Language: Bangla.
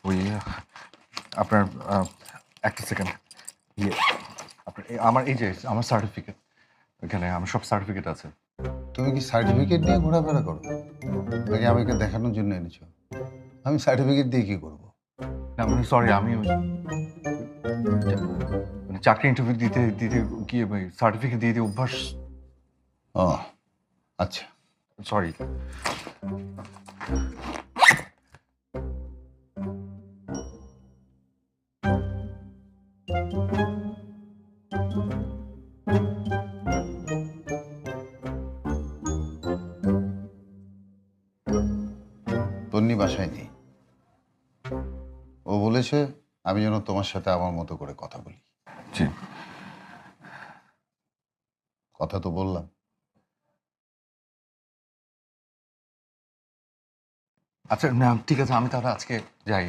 ওই আপনার একটা সেকেন্ড ইয়ে আপনার আমার এই যে আমার সার্টিফিকেট, এখানে আমার সব সার্টিফিকেট আছে। তুমি কি সার্টিফিকেট নিয়ে ঘোরাফেরা করো, নাকি আমাকে দেখানোর জন্য এনেছো? আমি সার্টিফিকেট দিয়ে কি করব? না মানে সরি, আমি মানে চাকরি ইন্টারভিউ দিতে দিতে গিয়ে সার্টিফিকেট দিয়ে দিয়ে অভ্যাস। ও আচ্ছা। সরি। তন্নি বাসায় নেই। ও বলেছে আমি যেন তোমার সাথে আমার মতো করে কথা বলি। জি। কথা তো বললাম। আচ্ছা না ঠিক আছে, আমি তাহলে আজকে যাই।